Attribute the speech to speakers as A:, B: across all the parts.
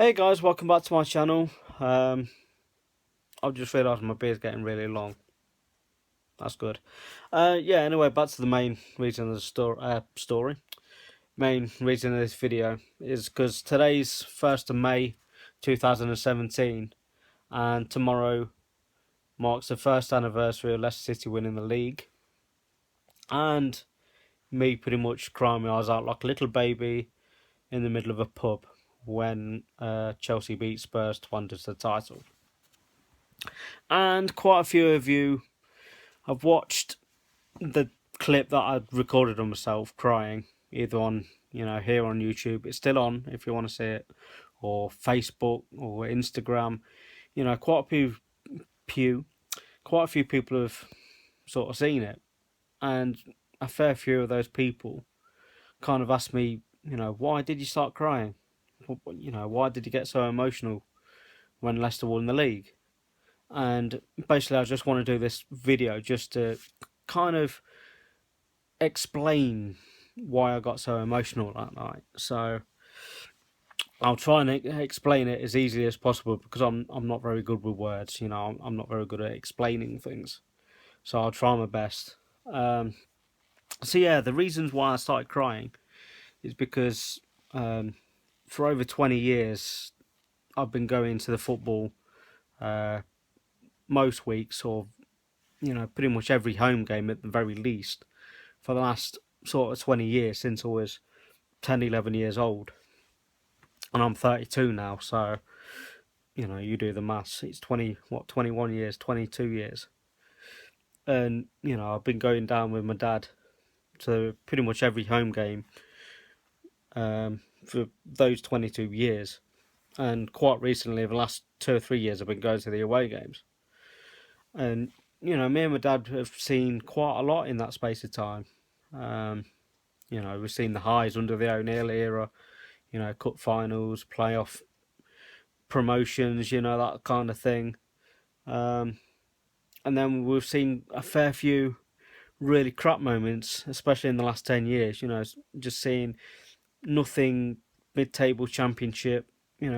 A: Hey guys, welcome back to my channel. I've just realised my beard's getting really long. That's good. Yeah, anyway, back to the main reason of the story. Main reason of this video is because today's 1st of May 2017 and tomorrow marks the first anniversary of Leicester City winning the league. And me pretty much crying my eyes out like a little baby in the middle of a pub when Chelsea beat Spurs to win the title. And quite a few of you have watched the clip that I recorded of myself crying, either on here on YouTube. It's still on if you want to see it, or Facebook or Instagram. Quite a few people have sort of seen it, and a fair few of those people kind of asked me, why did you start crying? Why did you get so emotional when Leicester won the league? And basically, I just want to do this video just to kind of explain why I got so emotional that night. So I'll try and explain it as easily as possible because I'm not very good with words. I'm not very good at explaining things. So I'll try my best. So yeah, the reasons why I started crying is because for over 20 years I've been going to the football most weeks, or pretty much every home game at the very least, for the last sort of 20 years since I was 10, 11 years old. And I'm 32 now, so you do the maths. It's 21 years, 22 years. And I've been going down with my dad to pretty much every home game for those 22 years. And quite recently, the last 2 or 3 years, I've been going to the away games. And me and my dad have seen quite a lot in that space of time. We've seen the highs under the O'Neill era, cup finals, playoff promotions, that kind of thing. And then we've seen a fair few really crap moments, especially in the last 10 years, just seeing nothing mid-table championship,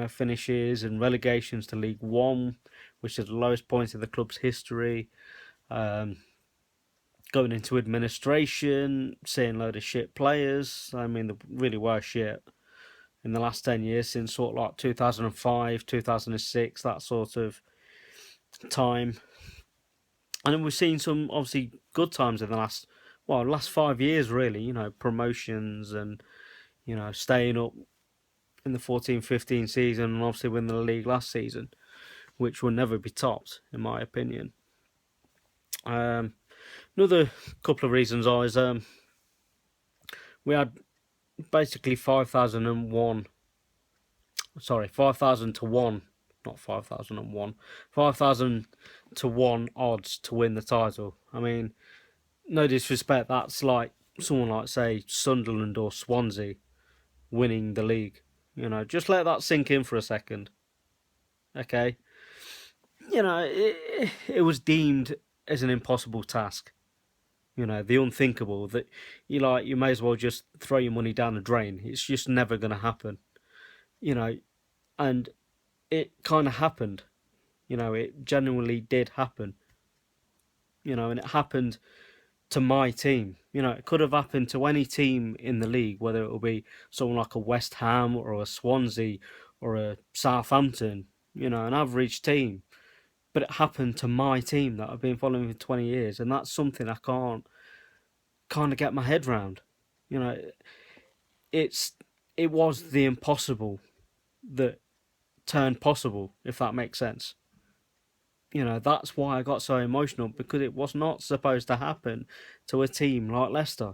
A: finishes and relegations to League One, which is the lowest point of the club's history. Going into administration, seeing a load of shit players. I mean, they really were shit in the last 10 years, since sort of like 2005, 2006, that sort of time. And then we've seen some obviously good times in the last 5 years, really, promotions and, staying up in the 14-15 season and obviously winning the league last season, which will never be topped, in my opinion. Another couple of reasons is we had basically 5,001, sorry, 5,000 to 1, not 5,001, 5,000 to 1 odds to win the title. I mean, no disrespect, that's like someone like, say, Sunderland or Swansea winning the league. Just let that sink in for a second. Okay? It was deemed as an impossible task. The unthinkable, that you may as well just throw your money down the drain. It's just never going to happen. And it kind of happened. It genuinely did happen. And it happened to my team. It could have happened to any team in the league, whether it will be someone like a West Ham or a Swansea or a Southampton, an average team. But it happened to my team that I've been following for 20 years, and that's something I can't kind of get my head round. It was the impossible that turned possible, if that makes sense. That's why I got so emotional, because it was not supposed to happen to a team like Leicester.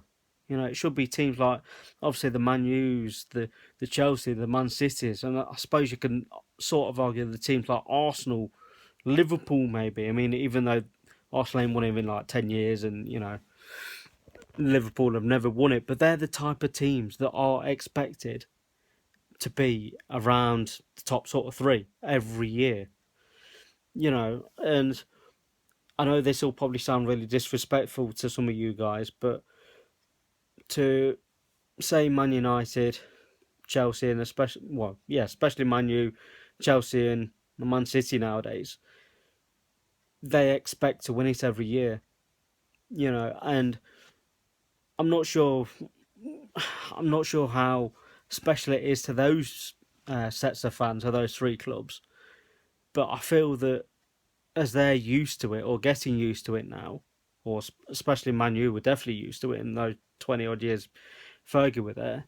A: It should be teams like, obviously, the Man U's, the Chelsea, the Man Cities, and I suppose you can sort of argue the teams like Arsenal, Liverpool, maybe. I mean, even though Arsenal ain't won it in like 10 years, and Liverpool have never won it, but they're the type of teams that are expected to be around the top sort of three every year. And I know this will probably sound really disrespectful to some of you guys, but to say Man United, Chelsea and especially Man U, Chelsea and Man City nowadays, they expect to win it every year, and I'm not sure. I'm not sure how special it is to those sets of fans or those three clubs, but I feel that as they're used to it or getting used to it now, or especially Man U were definitely used to it in those 20 odd years Fergie were there.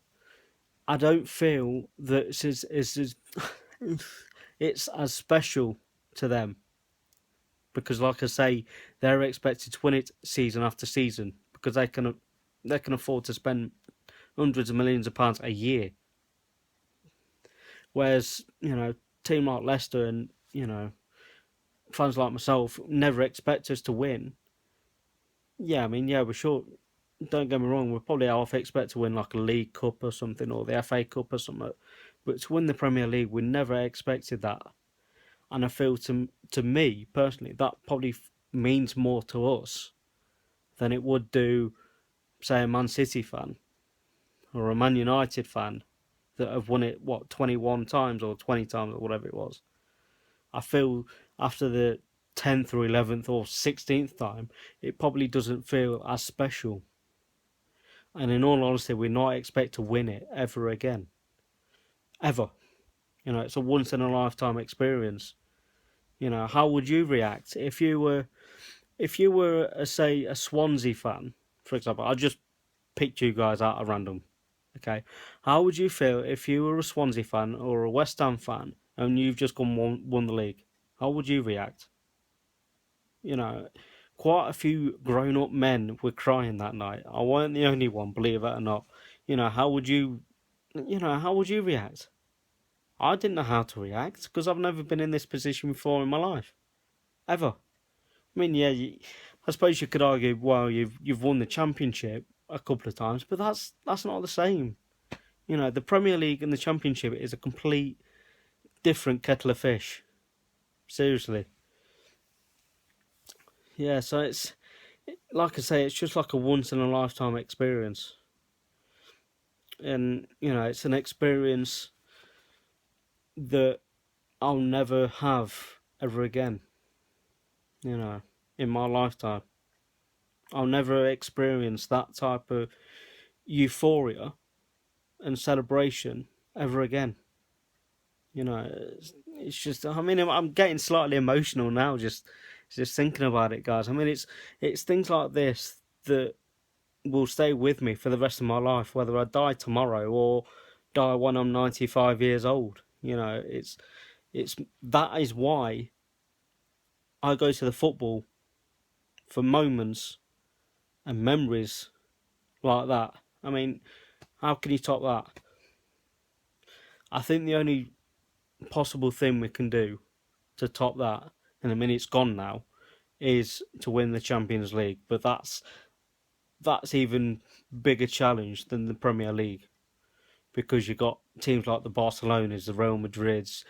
A: I don't feel that it's as special to them because, like I say, they're expected to win it season after season because they can afford to spend hundreds of millions of pounds a year. Whereas team like Leicester and fans like myself never expect us to win. Yeah, I mean, yeah, we're sure. Don't get me wrong, we're probably half expect to win like a League Cup or something, or the FA Cup or something. But to win the Premier League, we never expected that. And I feel to me personally, that probably means more to us than it would do, say, a Man City fan or a Man United fan that have won it 21 times or 20 times or whatever it was. I feel after the 10th or 11th or 16th time, it probably doesn't feel as special. And in all honesty, we're not expect to win it ever again. Ever. It's a once in a lifetime experience. How would you react if you were say a Swansea fan, for example? I just picked you guys out at random. Okay. How would you feel if you were a Swansea fan or a West Ham fan and you've just won the league? How would you react? You know, quite a few grown up men were crying that night. I weren't the only one, believe it or not. How would you react? I didn't know how to react because I've never been in this position before in my life, ever. I mean, yeah, I suppose you could argue, well, you've won the championship a couple of times, but that's not the same. The Premier League and the Championship is a complete different kettle of fish. Seriously. Yeah, so it's like I say, it's just like a once in a lifetime experience, and it's an experience that I'll never have ever again. In my lifetime, I'll never experience that type of euphoria and celebration ever again. It's just. I mean, I'm getting slightly emotional now just thinking about it, guys. I mean, it's things like this that will stay with me for the rest of my life, whether I die tomorrow or die when I'm 95 years old. It's that is why I go to the football for moments and memories like that. I mean, how can you top that? I think the only possible thing we can do to top that, and I mean it's gone now, is to win the Champions League. But that's even bigger challenge than the Premier League because you got teams like the Barcelonas, the Real Madrids,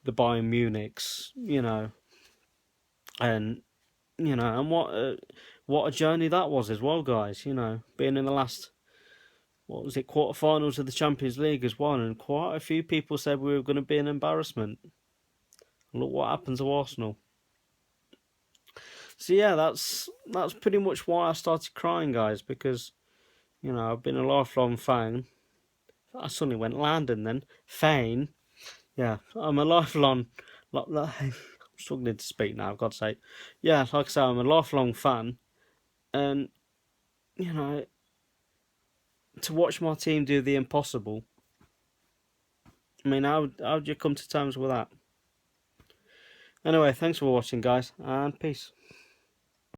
A: the Bayern Munichs, and and what a journey that was as well, guys. Being in the last, what was it, quarterfinals of the Champions League as well, and quite a few people said we were going to be an embarrassment. Look what happened to Arsenal. So yeah, that's pretty much why I started crying, guys, because I've been a lifelong fan. I suddenly went Landon then. Fan. Yeah, I'm a lifelong. I'm struggling to speak now, God's sake. Yeah, like I say, I'm a lifelong fan, and you know, to watch my team do the impossible. I mean, how'd you come to terms with that? Anyway, thanks for watching, guys, and peace.